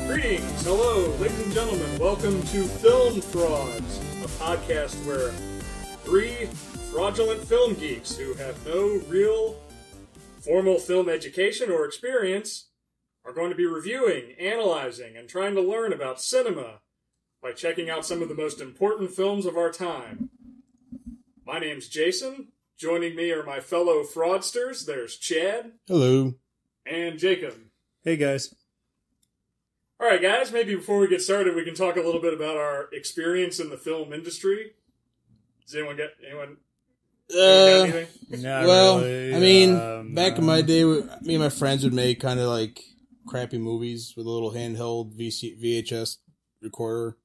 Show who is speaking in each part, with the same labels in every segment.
Speaker 1: Greetings, hello, ladies and gentlemen. Welcome to Film Frauds, a podcast where three fraudulent film geeks who have no real formal film education or experience are going to be reviewing, analyzing, and trying to learn about cinema by checking out some of the most important films of our time. My name's Jason. Joining me are my fellow fraudsters. There's Chad.
Speaker 2: Hello.
Speaker 1: And Jacob.
Speaker 3: Hey, guys.
Speaker 1: All right, guys, maybe before we get started, we can talk a little bit about our experience in the film industry. Does anyone got anything?
Speaker 3: Not
Speaker 2: Well,
Speaker 3: really.
Speaker 2: I mean, back in my day, me and my friends would make kind of like crappy movies with a little handheld VHS recorder.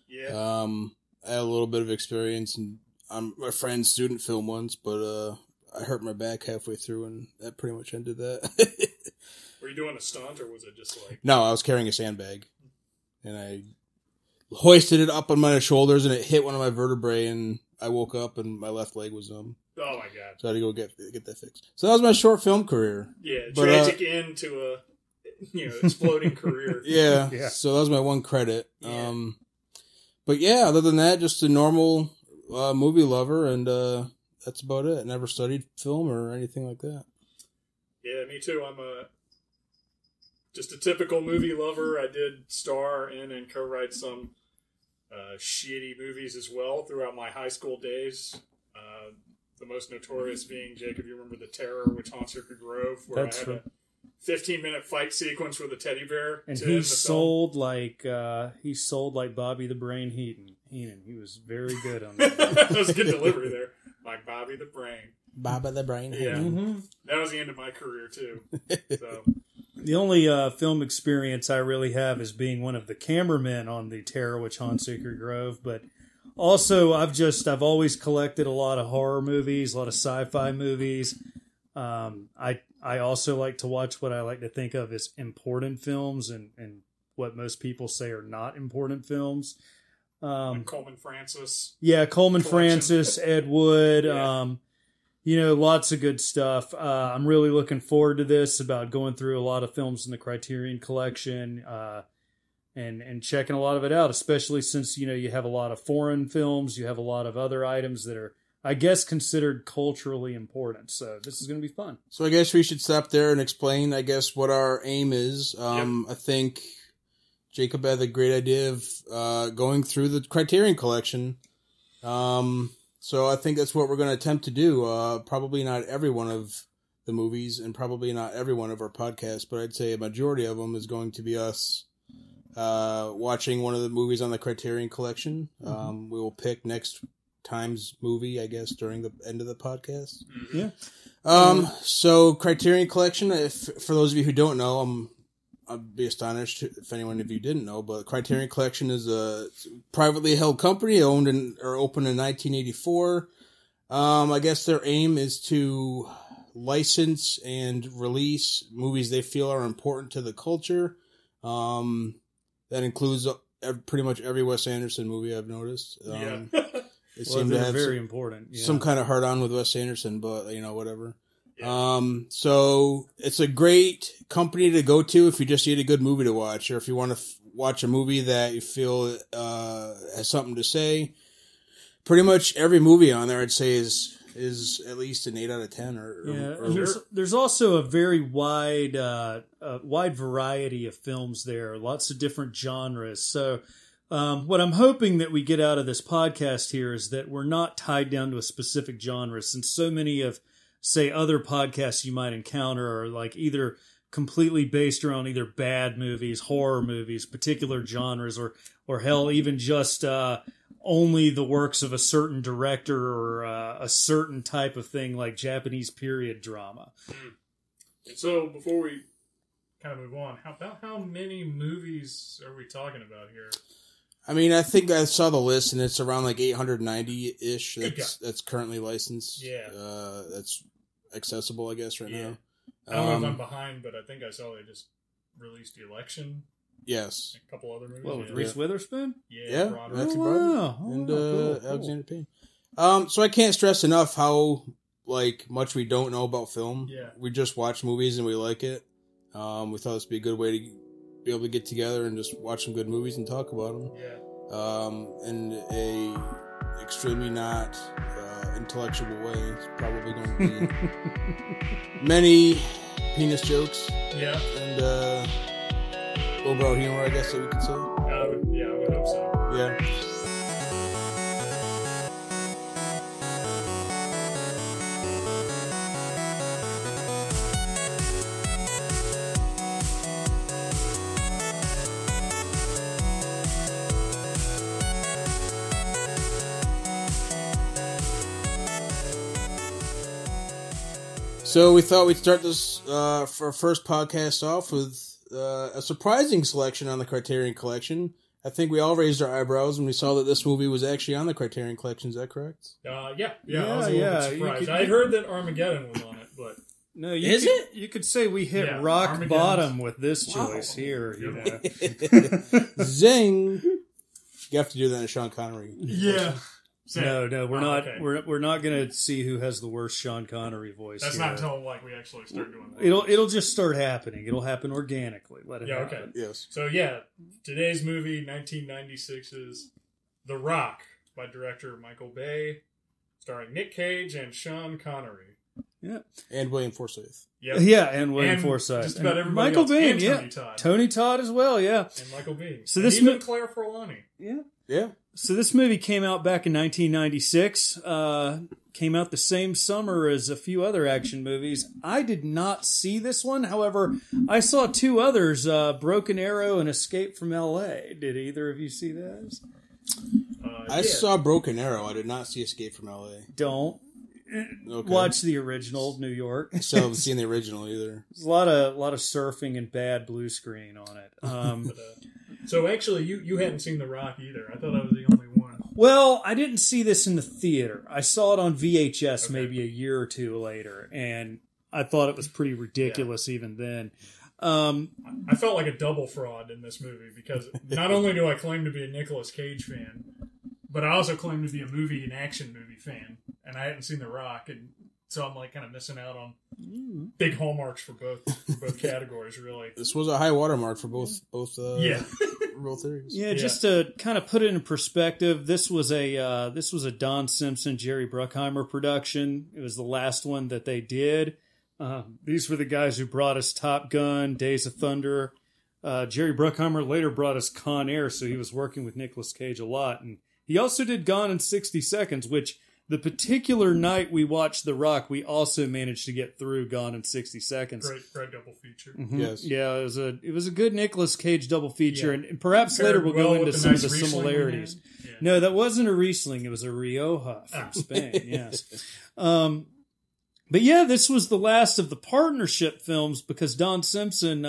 Speaker 1: Yeah.
Speaker 2: I had a little bit of experience in my friend's student film once, but I hurt my back halfway through, and that pretty much ended that.
Speaker 1: Were you doing a stunt, or was it just like...
Speaker 2: No, I was carrying a sandbag, and I hoisted it up on my shoulders, and it hit one of my vertebrae, and I woke up, and my left leg was numb.
Speaker 1: Oh, my God.
Speaker 2: So I had to go get that fixed. So that was my short film career.
Speaker 1: Yeah,
Speaker 2: But,
Speaker 1: tragic end to a, exploding career.
Speaker 2: Yeah,
Speaker 3: Yeah.
Speaker 2: so that was my one credit.
Speaker 1: Yeah.
Speaker 2: But yeah, other than that, just a normal movie lover, and that's about it. Never studied film or anything like that.
Speaker 1: Yeah, me too. I'm just a typical movie lover. I did star in and co-write some shitty movies as well throughout my high school days. The most notorious being, Jacob, you remember The Terror, which haunts Euclid Grove, where
Speaker 3: That's
Speaker 1: I had
Speaker 3: right.
Speaker 1: a 15-minute fight sequence with a teddy bear.
Speaker 3: And
Speaker 1: to
Speaker 3: he
Speaker 1: end the
Speaker 3: sold like Bobby the Brain Heenan. He was very good on that.
Speaker 1: film. That was a good delivery there. Like Bobby the Brain.
Speaker 2: Baba the Brain.
Speaker 1: Yeah.
Speaker 3: Mm-hmm.
Speaker 1: That was the end of my career, too. So,
Speaker 3: The only film experience I really have is being one of the cameramen on The Terror, which haunts Euclid Grove. But also, I've always collected a lot of horror movies, a lot of sci-fi movies. I also like to watch what I like to think of as important films and what most people say are not important films.
Speaker 1: like Coleman Francis.
Speaker 3: Yeah, Coleman
Speaker 1: Collection.
Speaker 3: Francis, Ed Wood,
Speaker 1: Yeah.
Speaker 3: Lots of good stuff. I'm really looking forward to this, about going through a lot of films in the Criterion Collection and checking a lot of it out, especially since, you have a lot of foreign films, you have a lot of other items that are, I guess, considered culturally important. So this is going to be fun.
Speaker 2: So I guess we should stop there and explain, I guess, what our aim is. I think Jacob had the great idea of going through the Criterion Collection. So I think that's what we're going to attempt to do. Probably not every one of the movies and probably not every one of our podcasts, but I'd say a majority of them is going to be us watching one of the movies on the Criterion Collection.
Speaker 3: Mm-hmm.
Speaker 2: We will pick next time's movie, I guess, during the end of the podcast.
Speaker 3: Yeah.
Speaker 2: So Criterion Collection, for those of you who don't know, I'd be astonished if anyone of you didn't know, but Criterion Collection is a privately held company opened in 1984. I guess their aim is to license and release movies they feel are important to the culture. That includes pretty much every Wes Anderson movie I've noticed.
Speaker 1: Yeah.
Speaker 2: They
Speaker 3: Well,
Speaker 2: seem to
Speaker 3: they're
Speaker 2: have
Speaker 3: very important. Yeah.
Speaker 2: some kind of hard on with Wes Anderson, but whatever.
Speaker 1: Yeah.
Speaker 2: So it's a great company to go to if you just need a good movie to watch, or if you want to watch a movie that you feel has something to say. Pretty much every movie on there, I'd say, is at least an 8 out of 10.
Speaker 3: And there's also a very wide variety of films there, lots of different genres. So what I'm hoping that we get out of this podcast here is that we're not tied down to a specific genre, since so many of, say, other podcasts you might encounter are like either completely based around either bad movies, horror movies, particular genres, or hell, even just only the works of a certain director or a certain type of thing like Japanese period drama.
Speaker 1: And so, before we kind of move on, how many movies are we talking about here?
Speaker 2: I mean, I think I saw the list, and it's around like 890-ish that's currently licensed.
Speaker 1: Yeah.
Speaker 2: That's accessible, I guess, right now.
Speaker 1: I don't know if I'm behind, but I think I saw they just released The Election.
Speaker 2: Yes.
Speaker 1: A couple other movies.
Speaker 3: What, with Reese Witherspoon?
Speaker 1: Yeah. Broderick.
Speaker 2: Matthew
Speaker 3: Oh,
Speaker 2: Broderick
Speaker 3: wow.
Speaker 2: and
Speaker 3: Cool.
Speaker 2: Alexander Payne. So I can't stress enough how much we don't know about film.
Speaker 1: Yeah.
Speaker 2: We just watch movies and we like it. We thought this would be a good way to be able to get together and just watch some good movies and talk about them.
Speaker 1: Yeah.
Speaker 2: In a extremely not intellectual way. It's probably going to be many penis jokes.
Speaker 1: Yeah.
Speaker 2: And lowbrow humor, I guess that we could say.
Speaker 1: I would hope so.
Speaker 2: Yeah. So we thought we'd start this for our first podcast off with a surprising selection on the Criterion Collection. I think we all raised our eyebrows when we saw that this movie was actually on the Criterion Collection. Is that correct?
Speaker 1: Yeah. I was a little bit surprised. I heard that Armageddon was on it, but
Speaker 3: no,
Speaker 2: it?
Speaker 3: You could say we hit rock
Speaker 1: Armageddon's
Speaker 3: bottom with this choice here. You know.
Speaker 2: Zing! You have to do that in Sean Connery.
Speaker 1: Yeah.
Speaker 3: No, we're not.
Speaker 1: Okay.
Speaker 3: We're not going to see who has the worst Sean Connery voice.
Speaker 1: That's
Speaker 3: here.
Speaker 1: not until we actually start doing that.
Speaker 3: It'll just start happening. It'll happen organically. Let it happen.
Speaker 1: Okay.
Speaker 2: Yes.
Speaker 1: So today's movie, 1996's The Rock by director Michael Bay, starring Nick Cage and Sean Connery.
Speaker 3: Yeah.
Speaker 2: And William Forsythe.
Speaker 1: Yep.
Speaker 3: Yeah, and William Forsythe.
Speaker 1: Just about
Speaker 3: and
Speaker 1: everybody
Speaker 3: Michael
Speaker 1: else.
Speaker 3: Biehn,
Speaker 1: And
Speaker 3: yeah.
Speaker 1: Tony Todd.
Speaker 3: Tony Todd as well, yeah.
Speaker 1: And Michael Biehn.
Speaker 3: So
Speaker 1: and
Speaker 3: this
Speaker 1: even Claire Forlani.
Speaker 3: Yeah.
Speaker 2: Yeah.
Speaker 3: So this movie came out back in 1996. Came out the same summer as a few other action movies. I did not see this one. However, I saw two others, Broken Arrow and Escape from L.A. Did either of you see those?
Speaker 2: I saw Broken Arrow. I did not see Escape from L.A.
Speaker 3: Don't.
Speaker 2: Okay.
Speaker 3: Watch the original, New York.
Speaker 2: I still haven't seen the original either.
Speaker 3: There's a lot of surfing and bad blue screen on it.
Speaker 1: So actually, you hadn't seen The Rock either. I thought I was the only one.
Speaker 3: Well, I didn't see this in the theater. I saw it on VHS maybe a year or two later, and I thought it was pretty ridiculous even then.
Speaker 1: I felt like a double fraud in this movie because not only do I claim to be a Nicolas Cage fan, but I also claim to be a action movie fan, and I hadn't seen The Rock, and so I'm like kind of missing out on big hallmarks for both categories, really.
Speaker 2: This was a high watermark for both real theories.
Speaker 3: Yeah, just to kind of put it in perspective, this was a Don Simpson, Jerry Bruckheimer production. It was the last one that they did. These were the guys who brought us Top Gun, Days of Thunder. Jerry Bruckheimer later brought us Con Air, so he was working with Nicolas Cage a lot, and he also did Gone in 60 Seconds, which the particular night we watched The Rock, we also managed to get through Gone in 60 Seconds.
Speaker 1: Great double feature.
Speaker 2: Mm-hmm. Yes.
Speaker 3: Yeah, it was a good Nicolas Cage double feature, and perhaps later we'll go into some of the similarities.
Speaker 1: Yeah.
Speaker 3: No, that wasn't a Riesling; it was a Rioja from Spain. Yes. But yeah, this was the last of the partnership films because Don Simpson,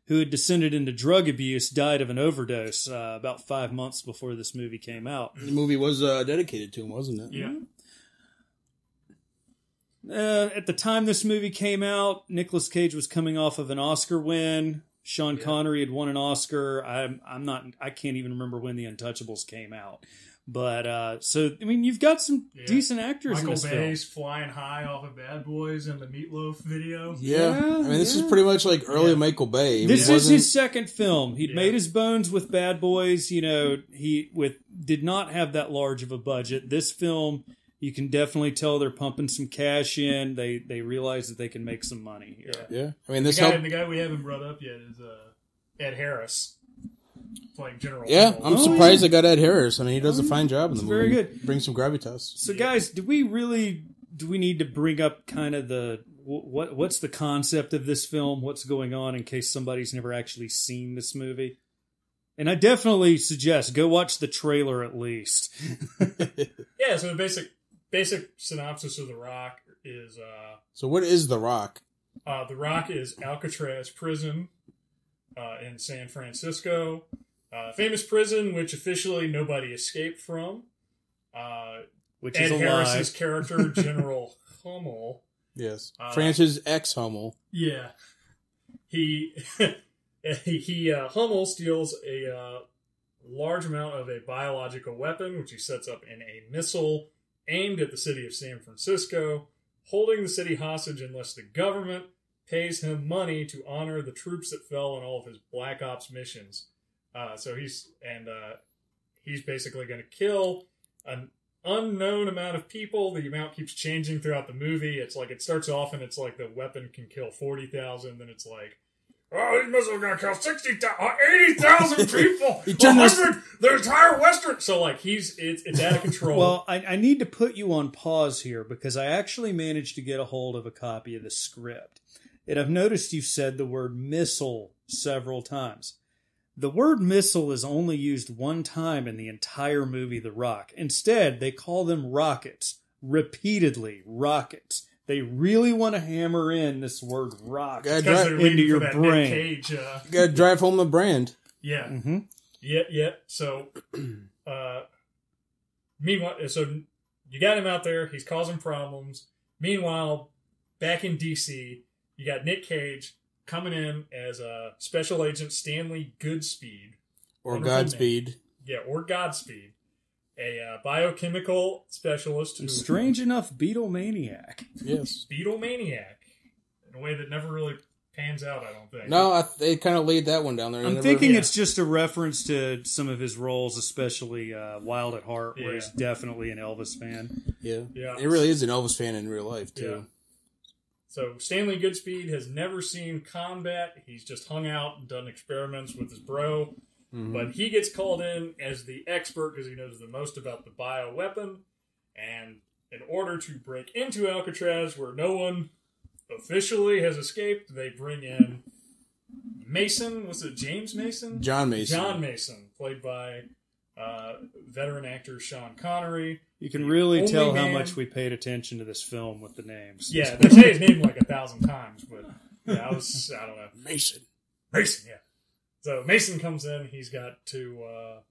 Speaker 3: who had descended into drug abuse, died of an overdose about 5 months before this movie came out.
Speaker 2: The movie was dedicated to him, wasn't it?
Speaker 1: Yeah.
Speaker 3: At the time this movie came out, Nicolas Cage was coming off of an Oscar win. Sean Connery had won an Oscar. I can't even remember when The Untouchables came out. But, so, I mean, you've got some decent actors in this film.
Speaker 1: Michael Bay's flying high off of Bad Boys in the Meatloaf video.
Speaker 2: Yeah. I mean, this is pretty much like early Michael Bay.
Speaker 3: This is his second film. He'd made his bones with Bad Boys. You know, did not have that large of a budget. This film, you can definitely tell they're pumping some cash in. They realize that they can make some money here.
Speaker 2: Yeah. I mean, this
Speaker 1: the guy we haven't brought up yet is Ed Harris. Playing General.
Speaker 2: Yeah,
Speaker 1: Hall.
Speaker 2: I'm surprised they got Ed Harris. I mean, he does a fine job in the movie.
Speaker 3: Very good.
Speaker 2: Brings some gravitas.
Speaker 3: So, guys, do we need to bring up kind of what's the concept of this film? What's going on in case somebody's never actually seen this movie? And I definitely suggest go watch the trailer at least.
Speaker 1: Yeah. So the basic synopsis of The Rock is.
Speaker 2: So what is The Rock?
Speaker 1: The Rock is Alcatraz prison in San Francisco. Famous prison, which officially nobody escaped from.
Speaker 3: Which
Speaker 1: Ed
Speaker 3: is
Speaker 1: Harris's character, General Hummel.
Speaker 2: Yes. Francis X. Hummel.
Speaker 1: Yeah. He Hummel steals a large amount of a biological weapon, which he sets up in a missile aimed at the city of San Francisco, holding the city hostage unless the government pays him money to honor the troops that fell on all of his Black Ops missions. So he's basically going to kill an unknown amount of people. The amount keeps changing throughout the movie. It's like, it starts off and it's like the weapon can kill 40,000, then it's like, oh, these missiles are going to kill 80,000 people! 100! The entire Western... So, like, it's out of control.
Speaker 3: Well, I need to put you on pause here because I actually managed to get a hold of a copy of the script. And I've noticed you've said the word missile several times. The word missile is only used one time in the entire movie The Rock. Instead, they call them rockets. Repeatedly, rockets. They really want to hammer in this word rocket into your brain.
Speaker 2: You gotta drive home the brand.
Speaker 1: Yeah.
Speaker 3: Mm-hmm.
Speaker 1: Yeah. So, meanwhile, you got him out there. He's causing problems. Meanwhile, back in D.C., you got Nick Cage coming in as a Special Agent Stanley Goodspeed.
Speaker 2: Or Godspeed.
Speaker 1: Yeah, or Godspeed. A biochemical specialist.
Speaker 3: And strange enough, Beatlemaniac.
Speaker 2: Yes.
Speaker 1: Beatlemaniac. In a way that never really pans out, I don't think.
Speaker 2: No, they kind of laid that one down there.
Speaker 3: I'm thinking it's just a reference to some of his roles, especially Wild at Heart, where he's definitely an Elvis fan.
Speaker 2: Yeah. He really is an Elvis fan in real life, too.
Speaker 1: Yeah. So Stanley Goodspeed has never seen combat. He's just hung out and done experiments with his bro. Mm-hmm. But he gets called in as the expert because he knows the most about the bioweapon. And in order to break into Alcatraz, where no one officially has escaped, they bring in Mason. Was it James Mason?
Speaker 2: John Mason.
Speaker 1: John Mason, played by veteran actor Sean Connery.
Speaker 3: You can really tell how much we paid attention to this film with the names.
Speaker 1: Yeah, they say his name like 1,000 times, but yeah, I don't know.
Speaker 2: Mason,
Speaker 1: yeah. So Mason comes in. He's got to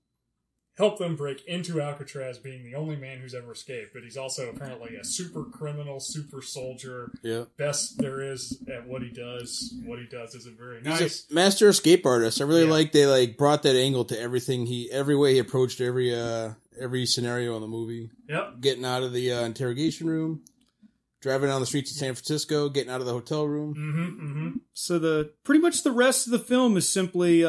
Speaker 1: help them break into Alcatraz, being the only man who's ever escaped. But he's also apparently a super criminal, super soldier.
Speaker 2: Yeah.
Speaker 1: Best there is at what he does. What he does isn't very nice.
Speaker 2: He's a master escape artist. I really like they brought that angle to everything. Every way he approached every scenario in the movie.
Speaker 1: Yep.
Speaker 2: Getting out of the interrogation room. Driving down the streets of San Francisco, getting out of the hotel room.
Speaker 1: Mm-hmm, mm-hmm.
Speaker 3: So pretty much the rest of the film is simply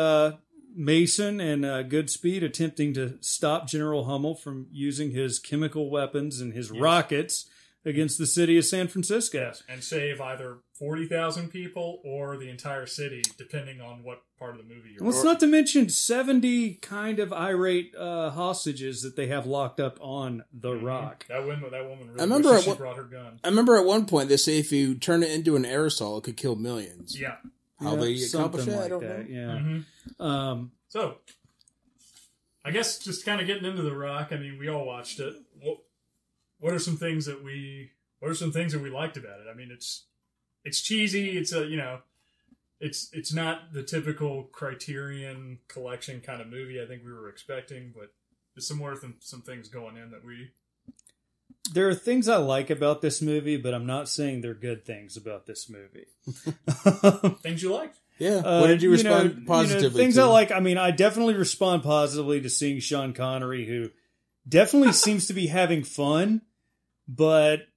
Speaker 3: Mason and Goodspeed attempting to stop General Hummel from using his chemical weapons and his rockets against the city of San Francisco.
Speaker 1: Yes, and save either 40,000 people or the entire city, depending on what part of the movie you're
Speaker 3: Let's not to mention 70 kind of irate hostages that they have locked up on the Rock.
Speaker 1: That woman really she brought her gun.
Speaker 2: I remember at one point they say if you turn it into an aerosol, it could kill millions.
Speaker 1: Yeah.
Speaker 2: How they accomplish that,
Speaker 3: like
Speaker 2: I don't
Speaker 3: that,
Speaker 2: know.
Speaker 3: Yeah.
Speaker 1: Mm-hmm. So, I guess just kind of getting into The Rock, I mean, we all watched it. What are some things that we liked about it? I mean, it's cheesy. It's it's not the typical Criterion Collection kind of movie I think we were expecting, but there's some things going in that we.
Speaker 3: There are things I like about this movie, but I'm not saying they're good things about this movie.
Speaker 1: Things you liked?
Speaker 2: Yeah. What did you respond positively
Speaker 3: things
Speaker 2: to?
Speaker 3: I like. I mean, I definitely respond positively to seeing Sean Connery, who definitely seems to be having fun, but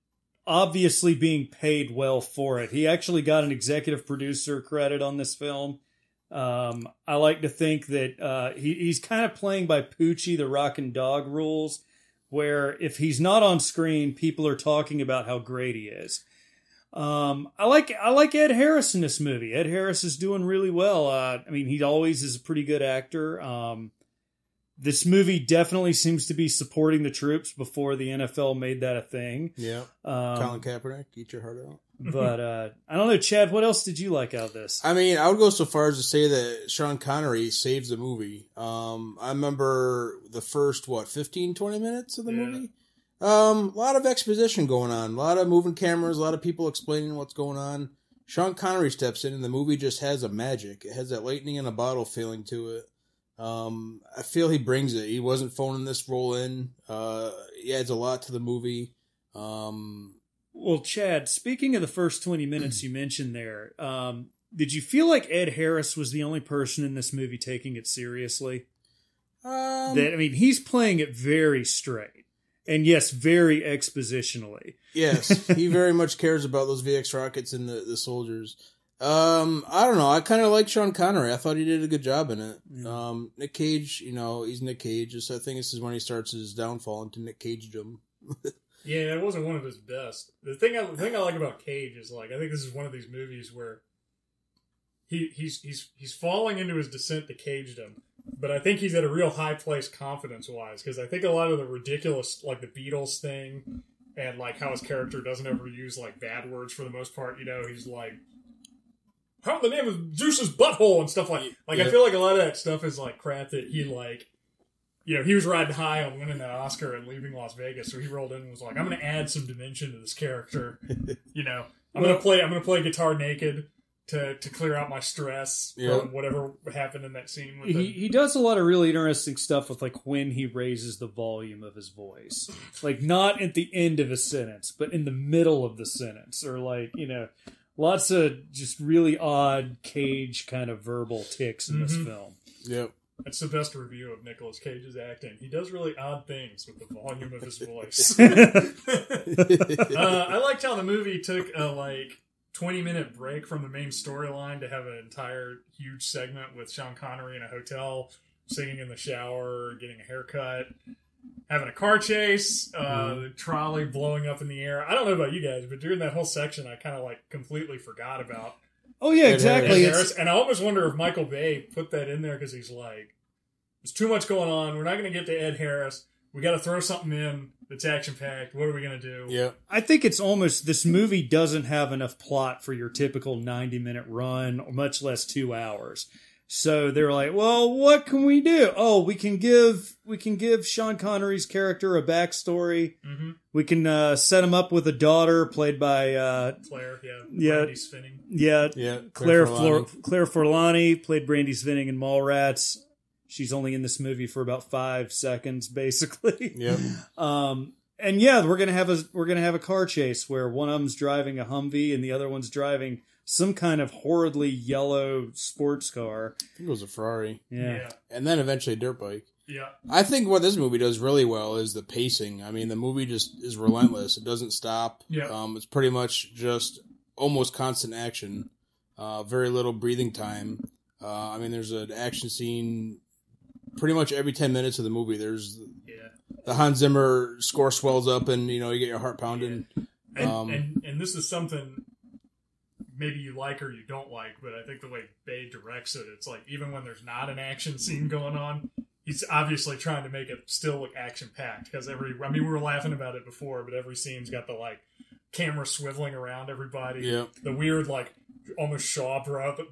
Speaker 3: obviously being paid well for it. He actually got an executive producer credit on this film. I like to think that he's kind of playing by Poochie, the Rockin' Dog rules, where if he's not on screen, people are talking about how great he is. I like Ed Harris in this movie. Ed Harris is doing really well. I mean, he always is a pretty good actor. This movie definitely seems to be supporting the troops before the NFL made that a thing.
Speaker 2: Yeah. Colin Kaepernick, eat your heart out.
Speaker 3: But I don't know, Chad, what else did you like out of this?
Speaker 2: I mean, I would go so far as to say that Sean Connery saves the movie. I remember the first, 15, 20 minutes of the movie? A lot of exposition going on. A lot of moving cameras, a lot of people explaining what's going on. Sean Connery steps in and the movie just has a magic. It has that lightning in a bottle feeling to it. I feel he brings it. He wasn't phoning this role in. He adds a lot to the movie.
Speaker 3: Well, Chad, speaking of the first 20 minutes you mentioned there, did you feel like Ed Harris was the only person in this movie taking it seriously? He's playing it very straight. And yes, very expositionally.
Speaker 2: Yes, he very much cares about those VX rockets and the soldiers. I don't know. I kind of like Sean Connery. I thought he did a good job in it.
Speaker 3: Yeah.
Speaker 2: Nick Cage, he's Nick Cage. I think this is when he starts his downfall into Nick Cagedom.
Speaker 1: Yeah, it wasn't one of his best. The thing I like about Cage is I think this is one of these movies where he's falling into his descent to Cagedom, but I think he's at a real high place confidence wise, because I think a lot of the ridiculous, like the Beatles thing, and how his character doesn't ever use bad words for the most part. He's like, how the name of Zeus's butthole and stuff like. I feel like a lot of that stuff is crap that he he was riding high on winning that Oscar and leaving Las Vegas, so he rolled in and was like, I'm going to add some dimension to this character. I'm going to play guitar naked to clear out my stress from whatever happened in that scene. With
Speaker 3: he does a lot of really interesting stuff with when he raises the volume of his voice, not at the end of a sentence, but in the middle of the sentence, or lots of just really odd Cage kind of verbal tics in this film.
Speaker 2: Yep.
Speaker 1: That's the best review of Nicolas Cage's acting. He does really odd things with the volume of his voice. I liked how the movie took a 20-minute break from the main storyline to have an entire huge segment with Sean Connery in a hotel, singing in the shower, getting a haircut, having a car chase, the trolley blowing up in the air. I don't know about you guys, but during that whole section, I kind of completely forgot about.
Speaker 3: Oh yeah, exactly.
Speaker 1: And I almost wonder if Michael Bay put that in there because he's there's too much going on. We're not going to get to Ed Harris. We got to throw something in that's action packed. What are we going to do?
Speaker 2: Yeah,
Speaker 3: I think it's almost, this movie doesn't have enough plot for your typical 90-minute run, or much less 2 hours. So they're like, well, what can we do? Oh, we can give Sean Connery's character a backstory. Mm-hmm. We can set him up with a daughter played by
Speaker 1: Claire, Brandy Svinning.
Speaker 3: Yeah, Claire Forlani played Brandy Svinning in Mallrats. She's only in this movie for about 5 seconds, basically.
Speaker 2: Yeah.
Speaker 3: And yeah, we're gonna have a car chase where one of them's driving a Humvee and the other one's driving some kind of horridly yellow sports car.
Speaker 2: I think it was a Ferrari.
Speaker 3: Yeah.
Speaker 2: And then eventually a dirt bike.
Speaker 1: Yeah.
Speaker 2: I think what this movie does really well is the pacing. I mean, the movie just is relentless. It doesn't stop.
Speaker 1: Yeah.
Speaker 2: It's pretty much just almost constant action. Very little breathing time. I mean, there's an action scene pretty much every 10 minutes of the movie. There's the Hans Zimmer score swells up and, you get your heart pounding.
Speaker 1: Yeah. And this is something maybe you like or you don't like, but I think the way Bay directs it, it's even when there's not an action scene going on, he's obviously trying to make it still look action-packed, because we were laughing about it before, but every scene's got the camera swiveling around everybody, the weird almost Shaw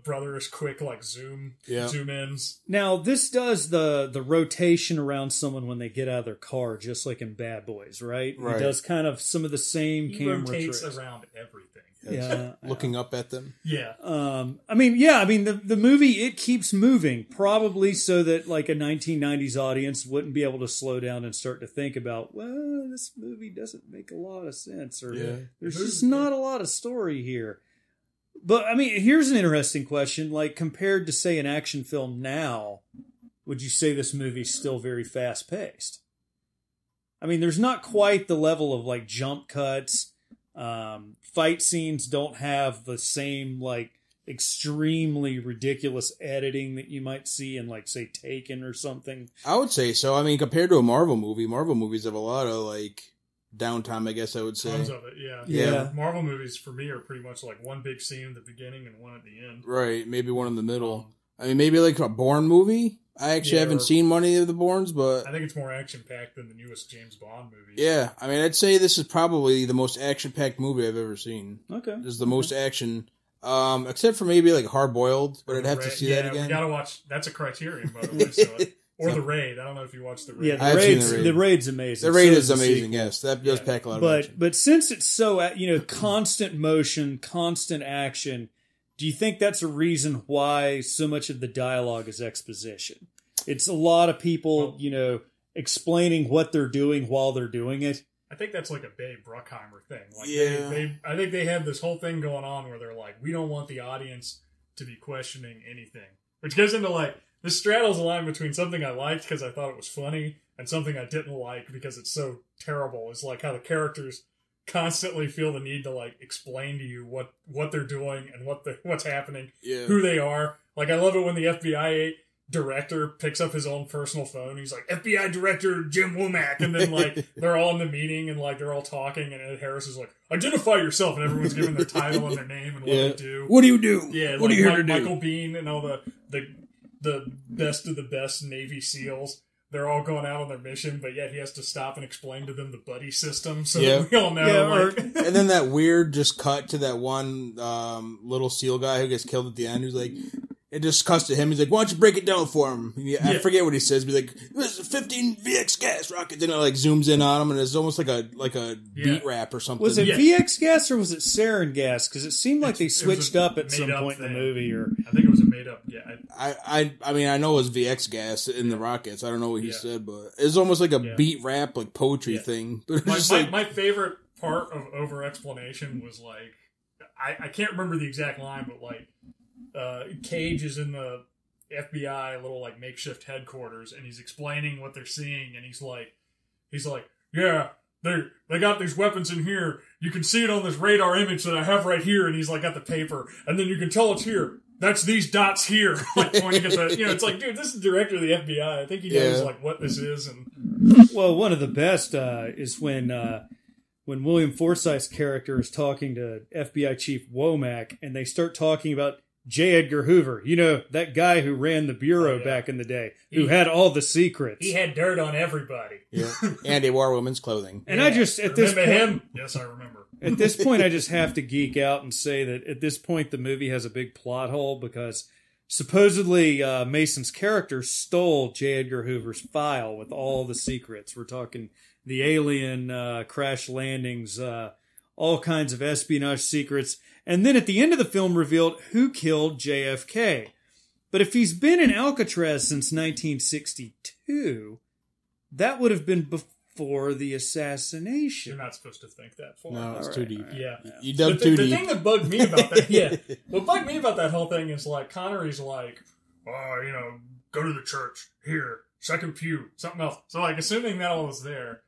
Speaker 1: Brothers quick zoom ins.
Speaker 3: Now this does the rotation around someone when they get out of their car, just like in Bad Boys, right? It does kind of some of the same camera
Speaker 1: rotates
Speaker 3: tricks
Speaker 1: around everything.
Speaker 3: Yeah,
Speaker 2: looking up at them.
Speaker 3: Yeah. The movie, it keeps moving, probably so that a 1990s audience wouldn't be able to slow down and start to think about, well, this movie doesn't make a lot of sense, or there's just not a lot of story here. But here's an interesting question. Compared to, say, an action film now, would you say this movie's still very fast paced? There's not quite the level of jump cuts. Fight scenes don't have the same extremely ridiculous editing that you might see in say Taken or something.
Speaker 2: I would say so. Compared to a Marvel movies have a lot of downtime, I guess I would say.
Speaker 1: Tons of it, yeah. Marvel movies for me are pretty much one big scene at the beginning and one at the end.
Speaker 2: Right, maybe one in the middle. Maybe a Bourne movie. I actually haven't seen many of the Bournes, but
Speaker 1: I think it's more action-packed than the newest James Bond movie.
Speaker 2: Yeah, I'd say this is probably the most action-packed movie I've ever seen.
Speaker 3: Okay.
Speaker 2: This is the most action, except for maybe Hard Boiled, but I'd have to see that again.
Speaker 1: We gotta watch. That's a Criterion, by the way. So, The Raid. I don't know if you watched The Raid.
Speaker 3: Yeah, The Raid's amazing.
Speaker 2: The Raid is amazing. Yes, that does pack a lot of action.
Speaker 3: But since it's so constant motion, constant action. Do you think that's a reason why so much of the dialogue is exposition? It's a lot of people, explaining what they're doing while they're doing it.
Speaker 1: I think that's a Bay Bruckheimer thing. I think they have this whole thing going on where they're we don't want the audience to be questioning anything. Which goes into this straddles a line between something I liked because I thought it was funny and something I didn't like because it's so terrible. It's how the characters constantly feel the need to like explain to you what they're doing and what's happening, who they are. Like I love it when the FBI director picks up his own personal phone. He's like, FBI Director Jim Womack, and then like they're all in the meeting and like they're all talking, and Ed Harris is like, identify yourself, and everyone's giving their title and their name and what they do.
Speaker 2: What do you do?
Speaker 1: Yeah,
Speaker 2: what
Speaker 1: like
Speaker 2: are you here to do?
Speaker 1: Michael Biehn and all the best of the best Navy SEALs. They're all going out on their mission, but yet he has to stop and explain to them the buddy system, so that we all know.
Speaker 2: And then that weird just cut to that one little SEAL guy who gets killed at the end, who's like, it just cuts to him. He's like, why don't you break it down for him? I forget what he says. But he's like, this is 15 VX gas rockets. And it like zooms in on him, and it's almost like a beat rap or something.
Speaker 3: Was it VX gas or was it sarin gas? Because it seemed like they switched up at some point in the movie. Or
Speaker 1: I think it was a made up. Yeah,
Speaker 2: I mean, I know it was VX gas in the rockets. I don't know what he said, but it's almost like a beat rap, like poetry thing. But
Speaker 1: my favorite part of over explanation was like, I can't remember the exact line, but like. Cage is in the FBI little like makeshift headquarters, and he's explaining what they're seeing, and he's like, yeah, they got these weapons in here. You can see it on this radar image that I have right here, and he's like got the paper, and then you can tell it's here. That's these dots here. Like pointing at the, it's like, dude, this is the director of the FBI. I think he knows like what this is. And
Speaker 3: well, one of the best is when William Forsythe's character is talking to FBI Chief Womack, and they start talking about J. Edgar Hoover, that guy who ran the bureau back in the day, who had all the secrets.
Speaker 1: He had dirt on everybody.
Speaker 2: Yeah, and he wore women's clothing.
Speaker 3: And I just, at this point...
Speaker 1: him? Yes, I remember.
Speaker 3: At this point, I just have to geek out and say that at this point, the movie has a big plot hole because supposedly Mason's character stole J. Edgar Hoover's file with all the secrets. We're talking the alien crash landings, all kinds of espionage secrets. And then at the end of the film revealed who killed JFK. But if he's been in Alcatraz since 1962, that would have been before the assassination.
Speaker 1: You're not supposed to think that far.
Speaker 2: No, it's too deep.
Speaker 1: Yeah.
Speaker 2: You dug too deep.
Speaker 1: The thing that bugged me about that, what bugged me about that whole thing is like, Connery's like, go to the church, here, second pew, something else. So like, assuming that all was there,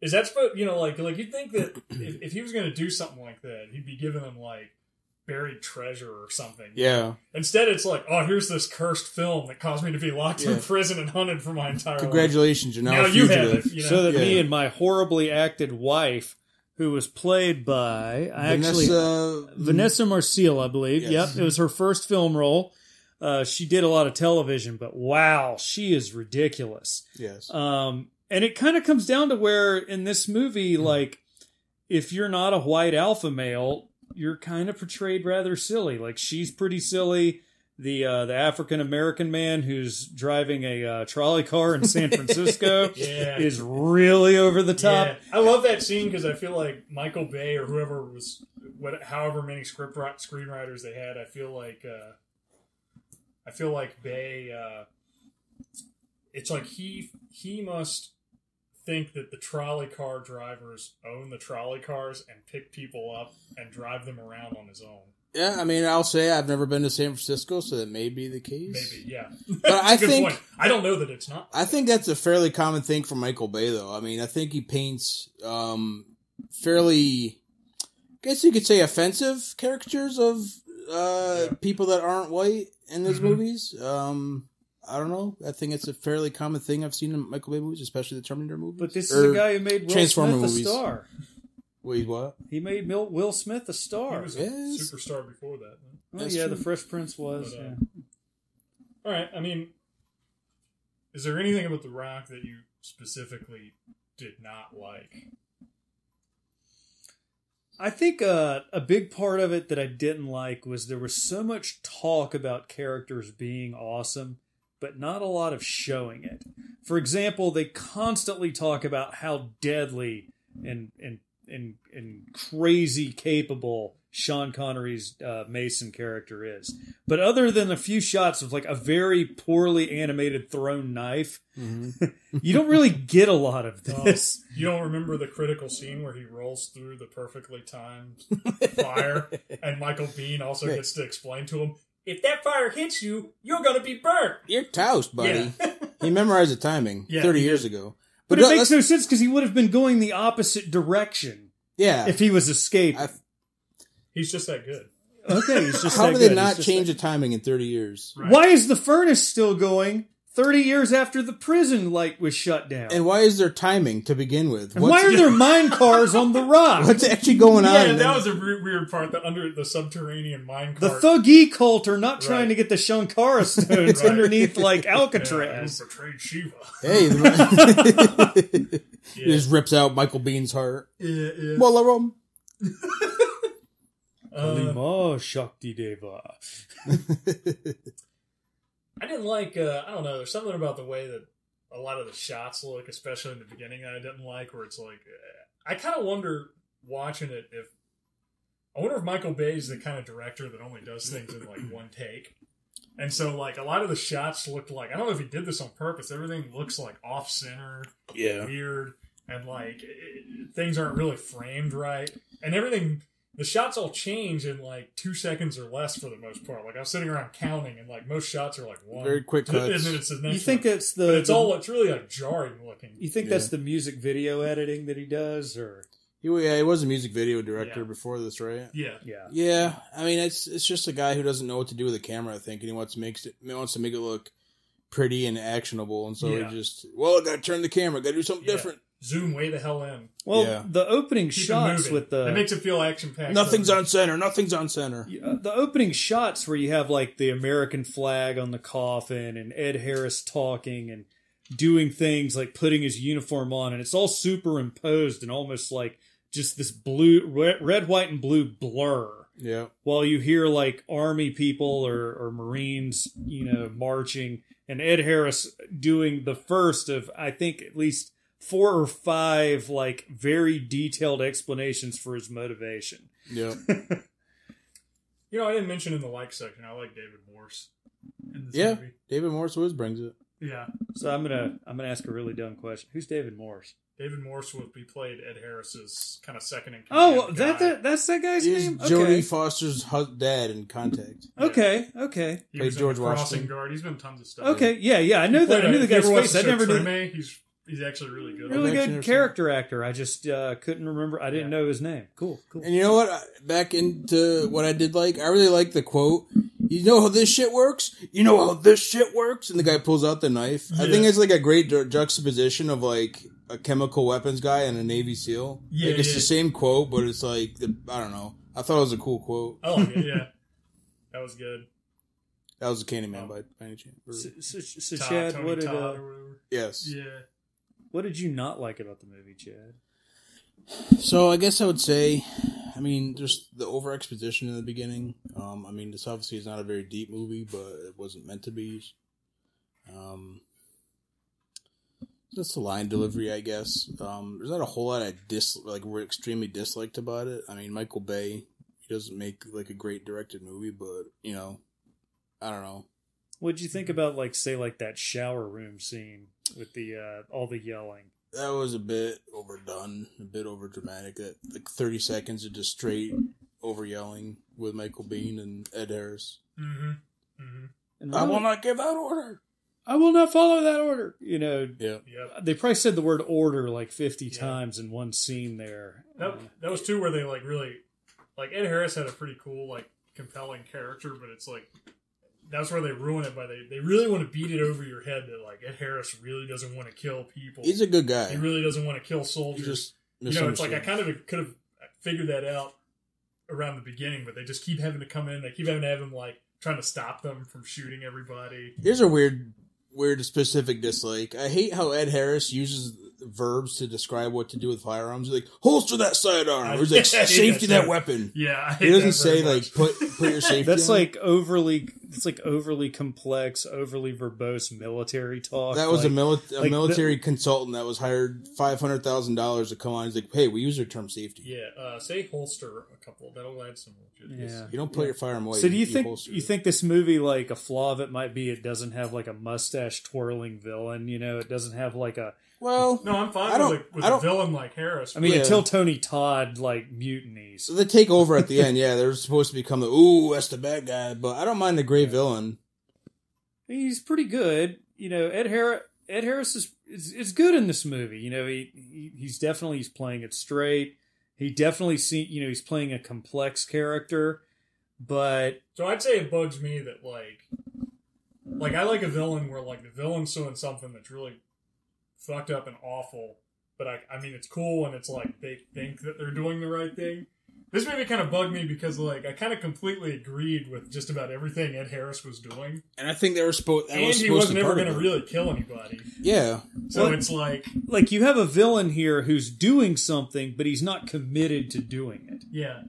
Speaker 1: is that supposed, like you'd think that if he was going to do something like that, he'd be giving them like buried treasure or something.
Speaker 2: Yeah.
Speaker 1: Instead, it's like, oh, here's this cursed film that caused me to be locked in prison and hunted for my entire
Speaker 2: Congratulations,
Speaker 1: life.
Speaker 2: you're now a
Speaker 1: you
Speaker 2: fugitive.
Speaker 1: have it.
Speaker 3: So that me and my horribly acted wife, who was played by Vanessa Marcil, I believe.
Speaker 2: Yes.
Speaker 3: Yep, it was her first film role. She did a lot of television, but wow, she is ridiculous.
Speaker 2: Yes.
Speaker 3: And it kind of comes down to where in this movie, like, if you're not a white alpha male, you're kind of portrayed rather silly. Like, she's pretty silly. The African American man who's driving a trolley car in San Francisco is really over the top.
Speaker 1: Yeah. I love that scene because I feel like Michael Bay or whoever was, however many screenwriters they had, I feel like Bay. It's like he must think that the trolley car drivers own the trolley cars and pick people up and drive them around on his own.
Speaker 2: Yeah, I mean, I'll say I've never been to San Francisco, so that may be the case.
Speaker 1: Maybe, yeah.
Speaker 2: But I think
Speaker 1: point. I don't know that it's not.
Speaker 2: I think that's a fairly common thing for Michael Bay, though. I mean, I think he paints fairly, I guess you could say, offensive caricatures of people that aren't white in his movies. I don't know. I think it's a fairly common thing I've seen in Michael Bay movies, especially the Terminator movies.
Speaker 3: But this is the guy who made Will Smith a star.
Speaker 2: Wait, what?
Speaker 3: He made Will Smith a star.
Speaker 1: He was a superstar before that.
Speaker 3: Oh, yeah, The Fresh Prince was.
Speaker 1: But, all right, I mean, is there anything about The Rock that you specifically did not like?
Speaker 3: I think a big part of it that I didn't like was there was so much talk about characters being awesome, but not a lot of showing it. For example, they constantly talk about how deadly and crazy capable Sean Connery's Mason character is. But other than a few shots of like a very poorly animated thrown knife, you don't really get a lot of this.
Speaker 1: You don't remember the critical scene where he rolls through the perfectly timed fire and Michael Biehn also gets to explain to him, if that fire hits you, you're going to be burnt.
Speaker 2: You're toast, buddy.
Speaker 1: Yeah.
Speaker 2: He memorized the timing 30 years ago.
Speaker 3: But it makes no sense because he would have been going the opposite direction.
Speaker 2: Yeah.
Speaker 3: If he was escaping.
Speaker 1: He's just that good.
Speaker 3: Okay, he's just
Speaker 2: How
Speaker 3: that
Speaker 2: do they
Speaker 3: good.
Speaker 2: not change the timing in 30 years?
Speaker 1: Right.
Speaker 3: Why is the furnace still going 30 years after the prison light was shut down?
Speaker 2: And why is there timing to begin with?
Speaker 3: And why are there mine cars on the rock?
Speaker 2: What's actually going on?
Speaker 1: Yeah, that was a weird part. Under the subterranean mine
Speaker 3: The
Speaker 1: cart.
Speaker 3: Thuggee cult are not trying
Speaker 1: Right.
Speaker 3: to get the Shankara stones
Speaker 1: Right.
Speaker 3: underneath like
Speaker 1: Yeah,
Speaker 3: Alcatraz.
Speaker 1: who betrayed Shiva.
Speaker 2: Hey, he just rips out Michael Bean's heart.
Speaker 1: Yeah.
Speaker 2: Bolarum.
Speaker 3: Kalima Shakti Deva.
Speaker 1: I didn't like, I don't know, there's something about the way that a lot of the shots look, especially in the beginning, that I didn't like, where it's like, I kind of wonder, watching it, I wonder if Michael Bay is the kind of director that only does things in like one take. And so, like, a lot of the shots looked like, I don't know if he did this on purpose, everything looks like off-center, weird, and like, things aren't really framed right. And everything, the shots all change in like 2 seconds or less for the most part. Like, I was sitting around counting, and like, most shots are like one.
Speaker 2: Very quick cuts.
Speaker 1: And then it's the next
Speaker 3: You think
Speaker 1: one.
Speaker 3: it's
Speaker 1: But it's really like jarring looking.
Speaker 3: You think that's the music video editing that he does, or
Speaker 2: He was a music video director before this, right?
Speaker 1: Yeah.
Speaker 2: Yeah, I mean, it's just a guy who doesn't know what to do with a camera, I think, and he wants to make it look pretty and actionable, and so he just, I gotta turn the camera, gotta do something different.
Speaker 1: Zoom way the hell in.
Speaker 3: well, the opening
Speaker 1: Keep it
Speaker 3: shots
Speaker 1: moving.
Speaker 3: with the
Speaker 1: It makes it feel action-packed.
Speaker 2: Nothing's on center.
Speaker 3: the opening shots where you have like the American flag on the coffin and Ed Harris talking and doing things like putting his uniform on, and it's all superimposed and almost like just this blue, red, white, and blue blur.
Speaker 2: Yeah.
Speaker 3: While you hear like army people or Marines, marching, and Ed Harris doing the first of, I think, at least 4 or 5 like very detailed explanations for his motivation.
Speaker 2: Yeah.
Speaker 1: I didn't mention in the like section, I like David Morse in this movie.
Speaker 2: David Morse always brings it.
Speaker 1: Yeah.
Speaker 3: So I'm gonna ask a really dumb question. Who's David Morse?
Speaker 1: David Morse he played Ed Harris's kind of second in command.
Speaker 3: Oh, that's that guy's
Speaker 2: He's
Speaker 3: name.
Speaker 2: Jodie
Speaker 3: Okay.
Speaker 2: Foster's dad in Contact.
Speaker 3: Okay.
Speaker 1: He
Speaker 2: Played
Speaker 1: was
Speaker 2: George
Speaker 1: in Crossing
Speaker 2: Washington.
Speaker 1: Guard. He's been in tons of stuff.
Speaker 3: Okay. Yeah. I know that. I knew the guy's face. I never did.
Speaker 1: He's actually really good.
Speaker 3: Really
Speaker 2: I've
Speaker 3: good
Speaker 2: actually
Speaker 3: character actor. I just couldn't remember. I didn't know his name. Cool.
Speaker 2: And you know what? Back into what I did like. I really like the quote. You know how this shit works? You know how this shit works? And the guy pulls out the knife. I think it's like a great juxtaposition of like a chemical weapons guy and a Navy SEAL.
Speaker 1: Yeah,
Speaker 2: like it's the same quote, but it's like, I don't know. I thought it was a cool quote.
Speaker 1: I like it, yeah. That was good.
Speaker 2: That was a Candyman by any chance.
Speaker 3: So
Speaker 1: Todd,
Speaker 3: Chad,
Speaker 1: Tony
Speaker 3: what did
Speaker 1: Todd or whatever.
Speaker 2: Yes.
Speaker 1: Yeah.
Speaker 3: what did you not like about the movie, Chad?
Speaker 2: So I guess I would say, I mean, just the over exposition in the beginning. I mean, this obviously is not a very deep movie, but it wasn't meant to be. That's the line delivery, I guess. There's not a whole lot we're extremely disliked about it. I mean, Michael Bay, he doesn't make like a great directed movie, but I don't know.
Speaker 3: What'd you think about that shower room scene with the all the yelling?
Speaker 2: That was a bit overdone, a bit over dramatic. That like 30 seconds of just straight over yelling with Michael Biehn and Ed Harris.
Speaker 1: Mm-hmm. Mm-hmm.
Speaker 3: And
Speaker 2: I will not give that order.
Speaker 3: I will not follow that order.
Speaker 2: Yeah.
Speaker 1: Yep.
Speaker 3: They probably said the word order like 50 times in one scene there.
Speaker 1: That was too where they really Ed Harris had a pretty cool compelling character, but it's that's where they ruin it by they really want to beat it over your head that Ed Harris really doesn't want to kill people.
Speaker 2: He's a good guy.
Speaker 1: He really doesn't want to kill
Speaker 2: He
Speaker 1: soldiers.
Speaker 2: just
Speaker 1: It's I kind of could have figured that out around the beginning, but they just keep having to come in. They keep having to have him trying to stop them from shooting everybody.
Speaker 2: Here's a weird specific dislike. I hate how Ed Harris uses verbs to describe what to do with firearms. He's like, holster that sidearm. Or he's like, safety that weapon.
Speaker 1: Yeah, I hate
Speaker 2: he doesn't
Speaker 1: that
Speaker 2: say
Speaker 1: very much.
Speaker 2: put your safety.
Speaker 3: That's
Speaker 2: in.
Speaker 3: overly complex, overly verbose military talk.
Speaker 2: That was a military consultant that was hired $500,000 to come on. He's like, hey, we use the term safety.
Speaker 1: Yeah, say holster a couple. That'll add some legit.
Speaker 3: Yeah.
Speaker 2: You don't put your firearm away.
Speaker 3: So do you think
Speaker 2: holster
Speaker 3: you
Speaker 2: it.
Speaker 3: think this movie a flaw of it might be it doesn't have a mustache twirling villain? It doesn't have a.
Speaker 2: Well,
Speaker 1: No, I'm fine with a villain like Harris.
Speaker 3: I mean,
Speaker 2: Yeah.
Speaker 3: until Tony Todd mutinies.
Speaker 2: so they take over at the end. Yeah, they're supposed to become that's the bad guy. But I don't mind the gray villain.
Speaker 3: He's pretty good. Ed Harris is good in this movie. He's definitely playing it straight. He definitely he's playing a complex character, but
Speaker 1: So I'd say it bugs me that like I like a villain where like the villain's doing something that's really fucked up and awful, but I mean it's cool and it's like they think that they're doing the right thing. This movie kind of bugged me because like I kind of completely agreed with just about everything Ed Harris was doing,
Speaker 2: And I think they were supposed.
Speaker 1: and he wasn't ever going to really kill anybody.
Speaker 2: Yeah.
Speaker 1: So it's like
Speaker 3: you have a villain here who's doing something, but he's not committed to doing it.
Speaker 1: yeah.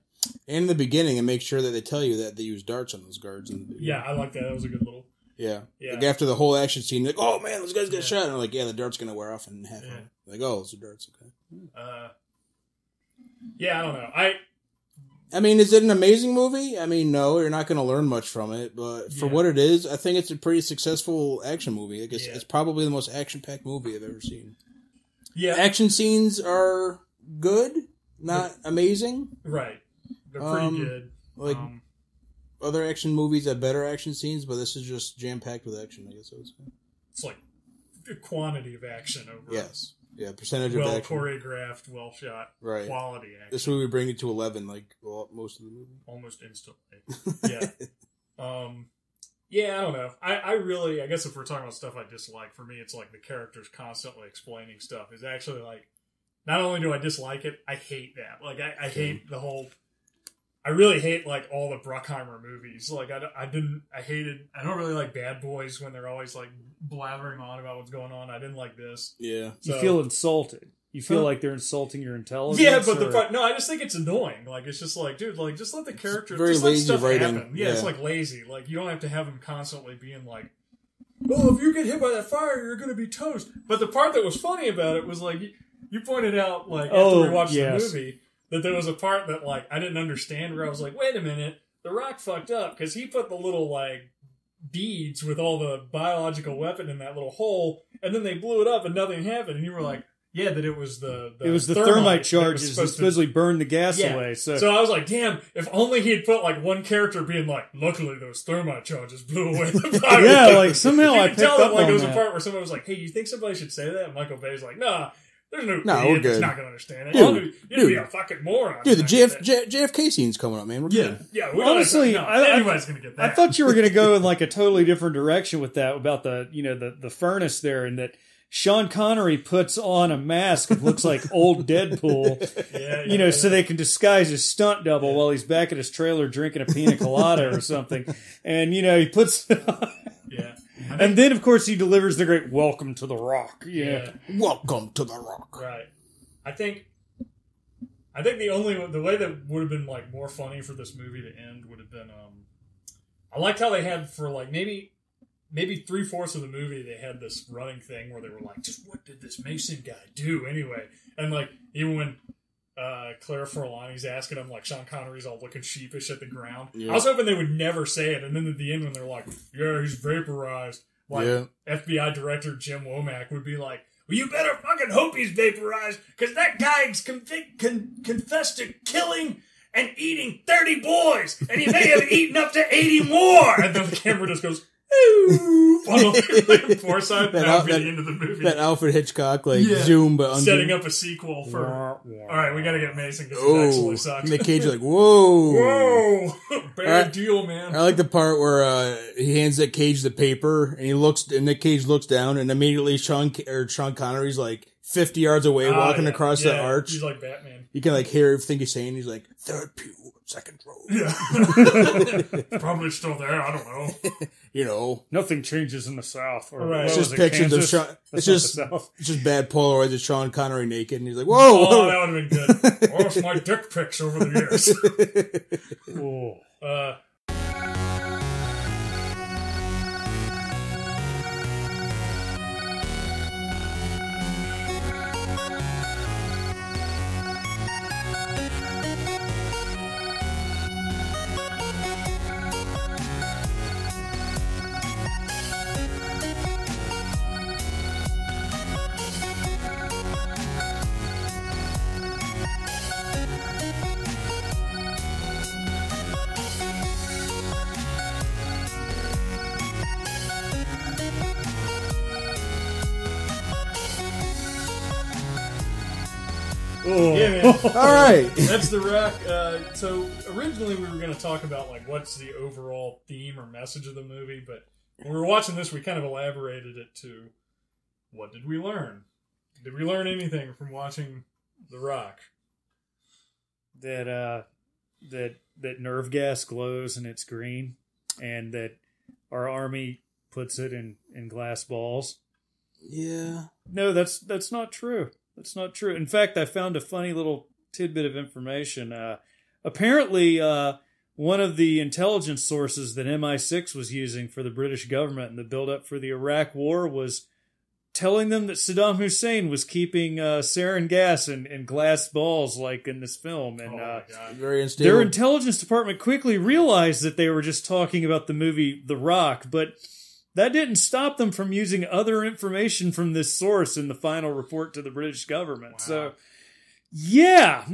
Speaker 2: And in the beginning, and make sure that they tell you that they use darts on those guards. In the beginning.
Speaker 1: Yeah, I like that. That was a good little.
Speaker 2: Yeah.
Speaker 1: Yeah.
Speaker 2: Like after the whole action scene, like, oh man, those guys get shot. And I'm like, yeah, the dart's going to wear off in half.
Speaker 1: Yeah.
Speaker 2: Like, oh, it's the darts. Okay.
Speaker 1: Yeah, I don't know.
Speaker 2: I mean, is it an amazing movie? I mean, no, you're not going to learn much from it. But for what it is, I think it's a pretty successful action movie. I guess it's probably the most action-packed movie I've ever seen.
Speaker 1: Yeah.
Speaker 2: Action scenes are good, not amazing.
Speaker 1: Right. They're pretty good.
Speaker 2: Like other action movies have better action scenes, but this is just jam-packed with action, I guess I would say.
Speaker 1: It's like the quantity of action over.
Speaker 2: Yes. Yeah, percentage of
Speaker 1: Well
Speaker 2: action.
Speaker 1: choreographed, well shot,
Speaker 2: Right.
Speaker 1: quality action.
Speaker 2: This movie bring it to 11, like most of the movie.
Speaker 1: Almost instantly. Yeah. Yeah, I don't know. I guess if we're talking about stuff I dislike, for me it's like the characters constantly explaining stuff is actually like, not only do I dislike it, I hate that. Like I hate the whole, I really hate like all the Bruckheimer movies. Like I don't really like Bad Boys when they're always like blathering on about what's going on. I didn't like this.
Speaker 2: Yeah.
Speaker 3: You feel insulted. You feel like they're insulting your intelligence.
Speaker 1: Yeah, but no, I just think it's annoying. Like it's just like, dude, like just let the character,
Speaker 2: very
Speaker 1: just let
Speaker 2: lazy
Speaker 1: stuff
Speaker 2: writing.
Speaker 1: happen. Yeah, it's like lazy. Like you don't have to have them constantly being like, oh, if you get hit by that fire, you're gonna be toast. But the part that was funny about it was like you pointed out like after we watched the movie that there was a part that like I didn't understand where I was like, wait a minute, The Rock fucked up because he put the little like beads with all the biological weapon in that little hole, and then they blew it up and nothing happened, and you were like. Yeah, that it was the
Speaker 3: thermite charges that supposedly burned the gas away. So
Speaker 1: I was like, damn, if only he had put like one character being like, luckily those thermite charges blew away the fire.
Speaker 3: Yeah, like somehow I picked up on
Speaker 1: like there was
Speaker 3: that.
Speaker 1: a part where someone was like, hey, you think somebody should say that? And Michael Bay's like, nah, there's no
Speaker 2: we're
Speaker 1: idiot
Speaker 2: good.
Speaker 1: that's not going to understand it.
Speaker 2: Dude,
Speaker 1: You'd be a fucking moron.
Speaker 2: Dude, the JFK scene's coming up, man. We're good.
Speaker 1: Yeah,
Speaker 3: honestly,
Speaker 1: anybody's going to get that.
Speaker 3: I thought you were going to go in like a totally different direction with that about the furnace there, and that Sean Connery puts on a mask that looks like old Deadpool, so they can disguise his stunt double while he's back at his trailer drinking a pina colada or something. And, he puts it on. Yeah. And then, of course, he delivers the great welcome to the Rock. Yeah.
Speaker 2: Welcome to the Rock.
Speaker 1: Right. I think the way that would have been like more funny for this movie to end would have been, I liked how they had for like maybe 3/4 of the movie, they had this running thing where they were like, just what did this Mason guy do anyway? And like, even when Claire Forlani's asking him, like, Sean Connery's all looking sheepish at the ground. Yeah. I was hoping they would never say it. And then at the end, when they're like, yeah, he's vaporized, like, FBI Director Jim Womack would be like, well, you better fucking hope he's vaporized, because that guy's confessed to killing and eating 30 boys, and he may have eaten up to 80 more! And then the camera just goes, Forsyth, that would be the end of the movie.
Speaker 2: That Alfred Hitchcock, zoom, but
Speaker 1: setting up a sequel for. Alright, we gotta get Mason because it actually sucks.
Speaker 2: Nick Cage, like, whoa!
Speaker 1: Bad deal, man.
Speaker 2: I like the part where he hands Nick Cage the paper, and Nick Cage looks down, and immediately Sean Connery's like 50 yards away, walking across the arch.
Speaker 1: He's like Batman.
Speaker 2: You can like hear everything he's saying. He's like, third pew, second row.
Speaker 1: Yeah. Probably still there. I don't know.
Speaker 3: Nothing changes in the South.
Speaker 2: It's just pictures of Sean. It's just bad Polaroids of Sean Connery naked, and he's like, "Whoa!"
Speaker 1: Oh, that would have been good. Or it's my dick pics over the years. Oh. Yeah, man.
Speaker 2: All right.
Speaker 1: That's The Rock. So originally we were going to talk about like what's the overall theme or message of the movie, but when we were watching this, we kind of elaborated it to what did we learn? Did we learn anything from watching The Rock?
Speaker 3: That nerve gas glows and it's green, and that our army puts it in glass balls.
Speaker 2: Yeah.
Speaker 3: No, that's not true. That's not true. In fact, I found a funny little tidbit of information. Apparently, one of the intelligence sources that MI6 was using for the British government in the build-up for the Iraq War was telling them that Saddam Hussein was keeping sarin gas in glass balls like in this film. And
Speaker 2: very unstable.
Speaker 3: their intelligence department quickly realized that they were just talking about the movie The Rock, but that didn't stop them from using other information from this source in the final report to the British government. Wow. So, yeah.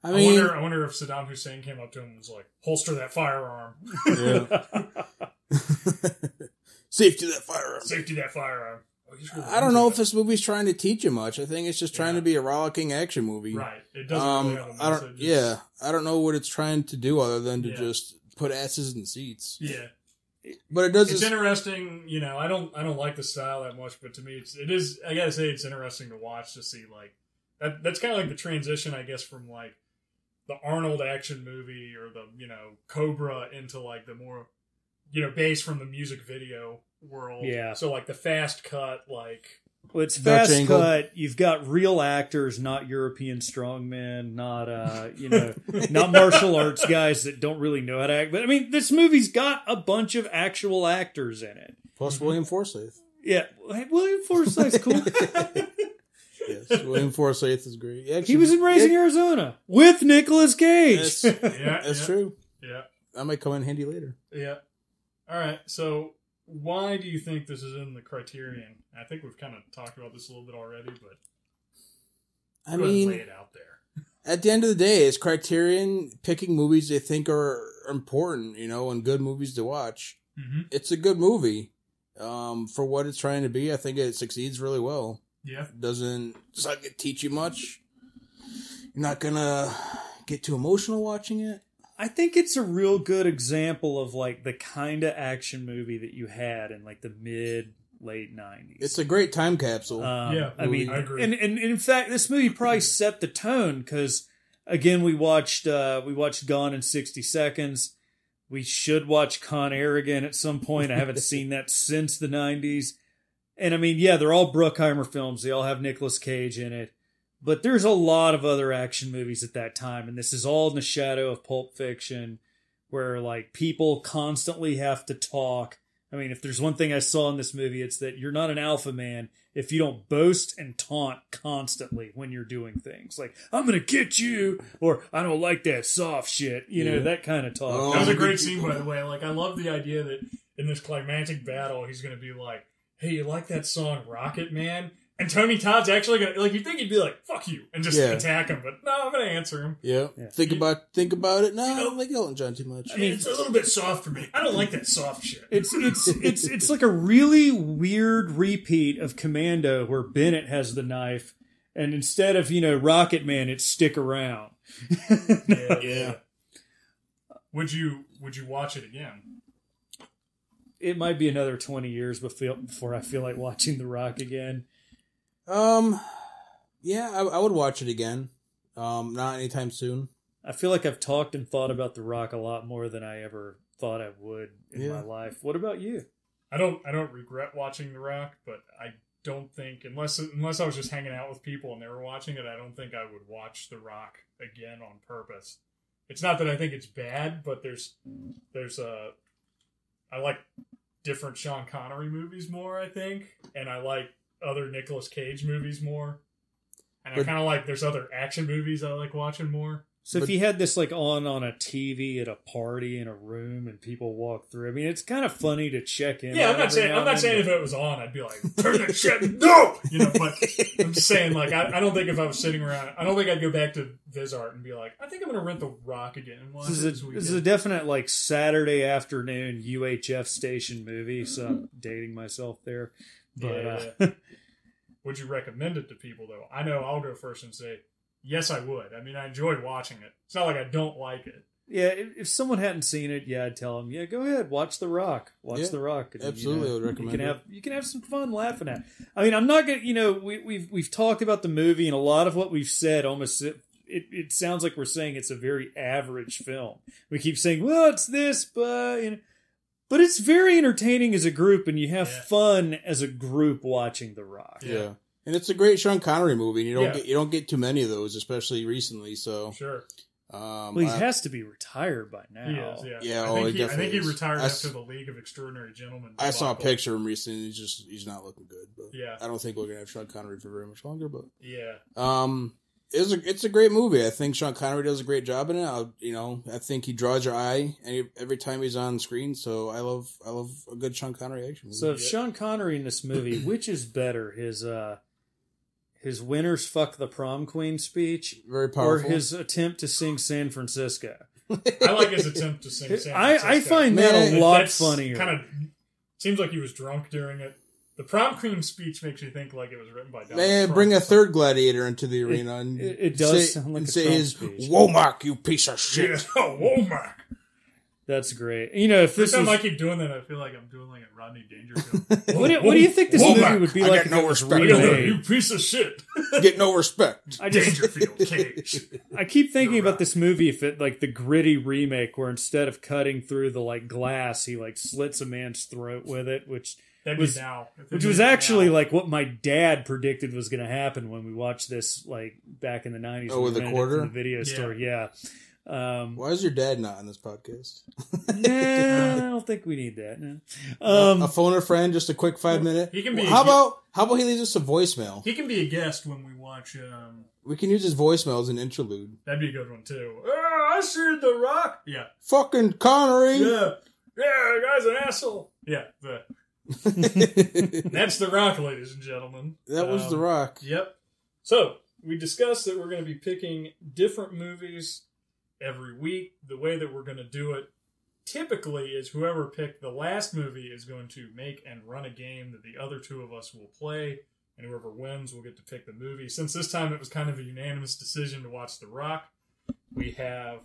Speaker 2: I mean,
Speaker 1: I wonder if Saddam Hussein came up to him and was like, holster that firearm.
Speaker 2: Yeah. Safety that firearm.
Speaker 1: Safety that firearm. Oh, really
Speaker 2: I don't know if this movie's trying to teach you much. I think it's just trying to be a rollicking action movie.
Speaker 1: Right. It doesn't really have a message.
Speaker 2: I don't know what it's trying to do other than to just put asses in seats.
Speaker 1: Yeah.
Speaker 2: But it does.
Speaker 1: It's interesting, you know. I don't like the style that much, but to me, it is. I gotta say, it's interesting to watch to see like that's kind of like the transition, I guess, from like the Arnold action movie or the Cobra into like the more based from the music video world. Yeah. So like the fast cut, like.
Speaker 3: Well, it's fast cut. You've got real actors, not European strongmen, not not martial arts guys that don't really know how to act. But I mean, this movie's got a bunch of actual actors in it.
Speaker 2: Plus William Forsythe.
Speaker 3: Yeah, William Forsythe's cool.
Speaker 2: Yes, William Forsythe is great. Actually,
Speaker 3: he was in Raising Arizona with Nicolas Cage.
Speaker 2: That's true.
Speaker 1: Yeah,
Speaker 2: that might come in handy later.
Speaker 1: Yeah. All right, so. Why do you think this is in the Criterion? I think we've kind of talked about this a little bit already, but
Speaker 2: I mean,
Speaker 1: lay it out there.
Speaker 2: At the end of the day, it's Criterion picking movies they think are important, and good movies to watch. Mm-hmm. It's a good movie for what it's trying to be. I think it succeeds really well.
Speaker 1: Yeah,
Speaker 2: it's not gonna teach you much. You're not gonna get too emotional watching it.
Speaker 3: I think it's a real good example of like the kind of action movie that you had in like the late 90s.
Speaker 2: It's a great time capsule.
Speaker 1: I agree.
Speaker 3: And in fact, this movie probably set the tone because again, we watched Gone in 60 Seconds. We should watch Con Air again at some point. I haven't seen that since the 90s. And I mean, yeah, they're all Bruckheimer films. They all have Nicolas Cage in it. But there's a lot of other action movies at that time, and this is all in the shadow of Pulp Fiction, where like people constantly have to talk. I mean, if there's one thing I saw in this movie, it's that you're not an alpha man if you don't boast and taunt constantly when you're doing things. Like, I'm gonna get you, or I don't like that soft shit, that kind of talk.
Speaker 1: That was a great scene, by the way. Like, I love the idea that in this climactic battle, he's gonna be like, hey, you like that song Rocket Man? And Tony Todd's actually gonna, like, you'd think he'd be like, fuck you, and just attack him, but no, I'm gonna answer him.
Speaker 2: Yeah. Think about it. No, I don't like Elton John too much.
Speaker 1: I mean, it's a little bit soft for me. I don't like that soft shit.
Speaker 3: It's like a really weird repeat of Commando where Bennett has the knife, and instead of, Rocket Man, it's Stick Around.
Speaker 1: Yeah. Would you watch it again?
Speaker 3: It might be another 20 years before I feel like watching The Rock again.
Speaker 2: Yeah, I would watch it again. Not anytime soon.
Speaker 3: I feel like I've talked and thought about The Rock a lot more than I ever thought I would in my life. What about you?
Speaker 1: I don't regret watching The Rock, but I don't think, unless I was just hanging out with people and they were watching it, I don't think I would watch The Rock again on purpose. It's not that I think it's bad, but I like different Sean Connery movies more, I think, and I like other Nicolas Cage movies more. And I kind of like, there's other action movies I like watching more.
Speaker 3: So if you had this like on a TV at a party in a room and people walk through, I mean, it's kind of funny to check in.
Speaker 1: Yeah, I'm not saying if it was on, I'd be like, turn that shit, no! But I'm just saying, like, I don't think if I was sitting around, I don't think I'd go back to VisArt and be like, I think I'm going to rent The Rock again. And watch
Speaker 3: this is a definite, like, Saturday afternoon UHF station movie, so I'm dating myself there. But,
Speaker 1: would you recommend it to people, though? I know I'll go first and say, yes, I would. I mean, I enjoyed watching it. It's not like I don't like it.
Speaker 3: Yeah, if someone hadn't seen it, I'd tell them, go ahead, watch The Rock. Watch The Rock. And,
Speaker 2: absolutely, I would recommend it.
Speaker 3: You can have some fun laughing at it. I mean, I'm not going to, we've talked about the movie, and a lot of what we've said almost, it sounds like we're saying it's a very average film. We keep saying, well, it's this, but it's very entertaining as a group, and you have fun as a group watching The Rock.
Speaker 2: Yeah. And it's a great Sean Connery movie, and you don't get too many of those, especially recently, so.
Speaker 1: Sure.
Speaker 3: Well, he has to be retired by now.
Speaker 1: He is, yeah.
Speaker 2: Yeah,
Speaker 1: I think he retired after the League of Extraordinary Gentlemen.
Speaker 2: I saw a picture of him recently. He's not looking good. But
Speaker 1: yeah,
Speaker 2: I don't think we're gonna have Sean Connery for very much longer. But
Speaker 1: yeah,
Speaker 2: it's a great movie. I think Sean Connery does a great job in it. I think he draws your eye every time he's on screen. So I love a good Sean Connery action movie.
Speaker 3: So if Sean Connery in this movie, which is better, his winners fuck the prom queen speech,
Speaker 2: very powerful,
Speaker 3: or his attempt to sing San Francisco?
Speaker 1: I like his attempt to sing San Francisco.
Speaker 3: I find that a lot funnier.
Speaker 1: Kind of seems like he was drunk during it. The prom queen speech makes you think like it was written by Donald Trump.
Speaker 2: Bring a third gladiator into the arena and
Speaker 3: it does sound like a
Speaker 2: say
Speaker 3: Trump
Speaker 2: his
Speaker 3: speech.
Speaker 2: Womack, you piece of shit.
Speaker 1: Yeah, Womack.
Speaker 3: That's great. If this
Speaker 1: time
Speaker 3: was,
Speaker 1: I keep doing that, I feel like I'm doing like a Rodney Dangerfield.
Speaker 3: what do you think this movie would be like?
Speaker 2: I get no respect.
Speaker 1: You piece of shit.
Speaker 2: Get no respect.
Speaker 1: Dangerfield Cage.
Speaker 3: I keep thinking about this movie if it like the gritty remake where instead of cutting through the like glass, he like slits a man's throat with it, which was actually like what my dad predicted was going to happen when we watched this like back in the 90s.
Speaker 2: Oh, with a quarter?
Speaker 3: From the video store, yeah.
Speaker 2: Why is your dad not on this podcast?
Speaker 3: Nah, I don't think we need that. No.
Speaker 2: A phone a friend, just a quick 5 minute.
Speaker 1: He can be.
Speaker 2: How about he leaves us a voicemail?
Speaker 1: He can be a guest when we watch.
Speaker 2: We can use his voicemail as an interlude.
Speaker 1: That'd be a good one too. I see The Rock. Yeah.
Speaker 2: Fucking Connery.
Speaker 1: Yeah. The guy's an asshole. Yeah. That's The Rock, ladies and gentlemen.
Speaker 2: That was The Rock.
Speaker 1: Yep. So we discussed that we're going to be picking different movies every week. The way that we're going to do it typically is whoever picked the last movie is going to make and run a game that the other two of us will play, and whoever wins will get to pick the movie. Since this time it was kind of a unanimous decision to watch The Rock, we have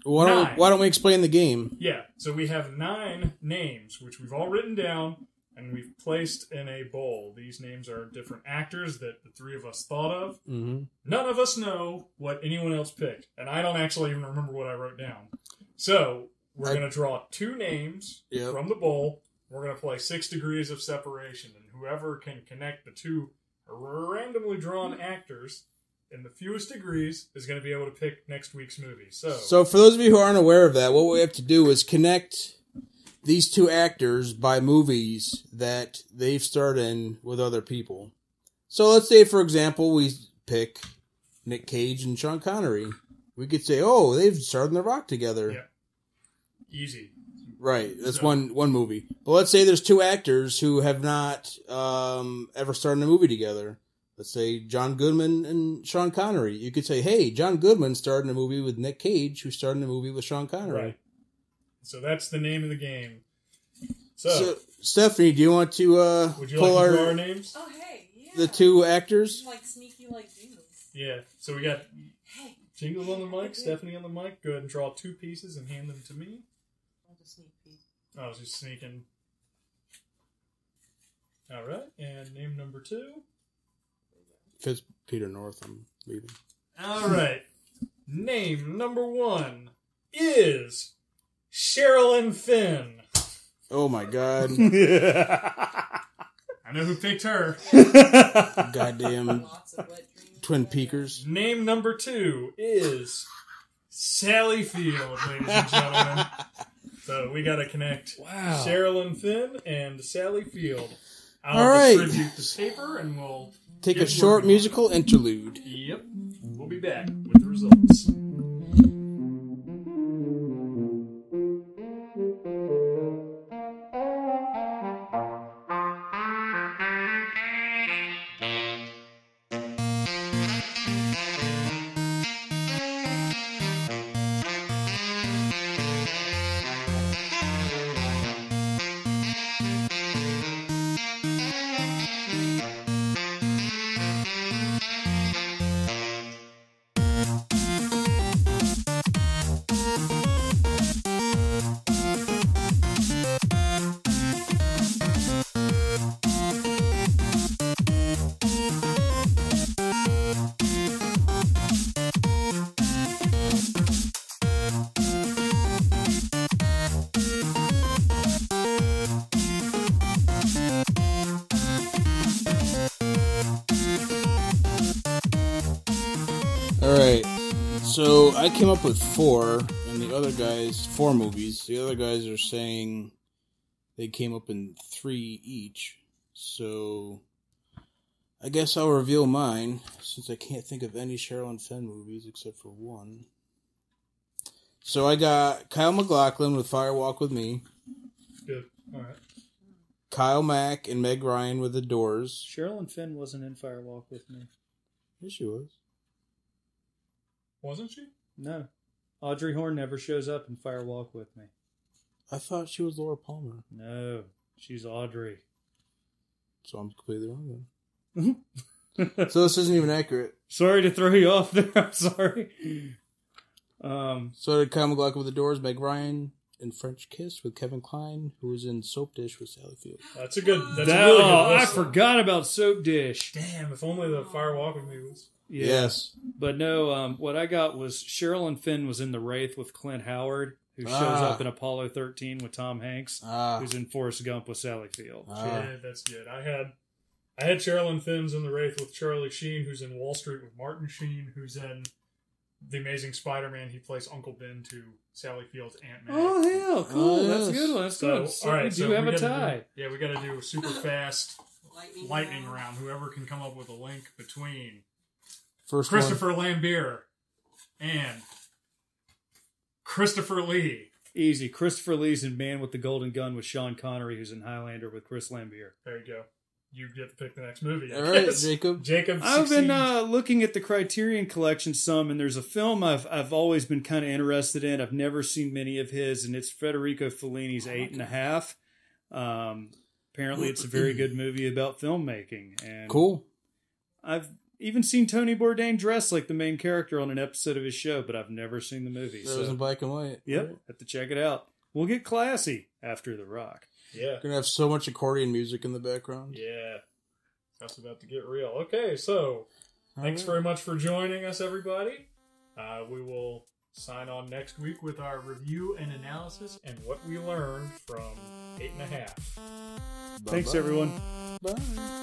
Speaker 2: why don't we explain the game?
Speaker 1: Yeah, so we have 9 names, which we've all written down, and we've placed in a bowl. These names are different actors that the three of us thought of.
Speaker 2: Mm-hmm.
Speaker 1: None of us know what anyone else picked, and I don't actually even remember what I wrote down. So we're going to draw 2 names from the bowl. We're going to play 6 degrees of separation, and whoever can connect the 2 randomly drawn actors in the fewest degrees is going to be able to pick next week's movie. So
Speaker 2: for those of you who aren't aware of that, what we have to do is connect these 2 actors by movies that they've starred in with other people. So let's say, for example, we pick Nick Cage and Sean Connery. We could say, oh, they've starred in The Rock together.
Speaker 1: Yeah. Easy.
Speaker 2: Right. That's one movie. But let's say there's 2 actors who have not ever starred in a movie together. Let's say John Goodman and Sean Connery. You could say, hey, John Goodman starred in a movie with Nick Cage, who starred in a movie with Sean Connery.
Speaker 1: Right. So that's the name of the game. So
Speaker 2: Stephanie, do you want to
Speaker 1: would you
Speaker 2: pull
Speaker 1: like to draw our names?
Speaker 4: Oh, hey, yeah.
Speaker 2: The 2 actors?
Speaker 4: Like sneaky like jingles.
Speaker 1: Yeah. So we got Jingles on the mic, Stephanie on the mic. Go ahead and draw 2 pieces and hand them to me.
Speaker 4: I'll just sneak peek.
Speaker 1: I was just sneaking. All right, and name number 2.
Speaker 2: If it's Peter North, I'm leaving.
Speaker 1: All right. Name number 1 is Sherilyn Finn.
Speaker 2: Oh my God.
Speaker 1: I know who picked her.
Speaker 2: Goddamn Twin Peakers.
Speaker 1: Name number 2 is Sally Field, ladies and gentlemen. So we got to connect Sherilyn Finn and Sally Field. I'll distribute the paper and we'll
Speaker 2: take a short musical interlude.
Speaker 1: Yep. We'll be back with the results.
Speaker 2: Alright. So I came up with 4, and the other guys, 4 movies. The other guys are saying they came up in 3 each. So I guess I'll reveal mine, since I can't think of any Sherilyn Fenn movies except for one. So I got Kyle MacLachlan with Fire Walk with Me.
Speaker 1: Good. All right.
Speaker 2: Kyle Mack and Meg Ryan with The Doors.
Speaker 3: Sherilyn Fenn wasn't in Fire Walk with Me.
Speaker 2: Yes, she was.
Speaker 1: Wasn't she?
Speaker 3: No. Audrey Horne never shows up in Fire Walk with Me.
Speaker 2: I thought she was Laura Palmer.
Speaker 3: No. She's Audrey.
Speaker 2: So I'm completely wrong then. So this isn't even accurate.
Speaker 3: Sorry to throw you off there. I'm sorry.
Speaker 2: So did Kyle MacLachlan with The Doors, Meg Ryan in French Kiss with Kevin Kline, who was in Soap Dish with Sally Field.
Speaker 1: That's a really good
Speaker 3: I
Speaker 1: list.
Speaker 3: forgot about Soap Dish.
Speaker 1: Damn, if only the Fire Walk with Me was...
Speaker 3: Yeah.
Speaker 2: Yes.
Speaker 3: But no, what I got was Sherilyn Fenn was in The Wraith with Clint Howard, who shows up in Apollo 13 with Tom Hanks, who's in Forrest Gump with Sally Field.
Speaker 1: Yeah, that's good. I had Sherilyn Finn's in The Wraith with Charlie Sheen, who's in Wall Street with Martin Sheen, who's in The Amazing Spider-Man. He plays Uncle Ben to Sally Field's Aunt May.
Speaker 3: Oh, hell, cool.
Speaker 2: Oh,
Speaker 3: That's
Speaker 2: yes.
Speaker 3: good. That's good. So
Speaker 1: all right,
Speaker 3: we do
Speaker 1: so
Speaker 3: have
Speaker 1: we
Speaker 3: a
Speaker 1: gotta
Speaker 3: tie.
Speaker 1: We got to do a super fast lightning round. Whoever can come up with a link between
Speaker 2: First
Speaker 1: Christopher Lambert and Christopher Lee.
Speaker 3: Easy. Christopher Lee's in Man with the Golden Gun with Sean Connery, who's in Highlander with Chris Lambert.
Speaker 1: There you go. You get to pick the next movie.
Speaker 2: All right, Jacob.
Speaker 1: Jacob,
Speaker 3: I've been
Speaker 1: succeeds.
Speaker 3: looking at the Criterion Collection some, and there's a film I've always been kind of interested in. I've never seen many of his, and it's Federico Fellini's 8.5. Apparently, it's a very good movie about filmmaking. And
Speaker 2: Cool.
Speaker 3: I've even seen Tony Bourdain dressed like the main character on an episode of his show, but I've never seen the movie.
Speaker 2: That was in black and white.
Speaker 3: Yep,
Speaker 2: Right?
Speaker 3: have to check it out. We'll get classy after The Rock.
Speaker 1: Yeah.
Speaker 2: Gonna have so much accordion music in the background.
Speaker 1: Yeah. That's about to get real. Okay, so thanks very much for joining us, everybody. We will sign on next week with our review and analysis and what we learned from 8.5.
Speaker 3: Thanks, everyone.
Speaker 2: Bye.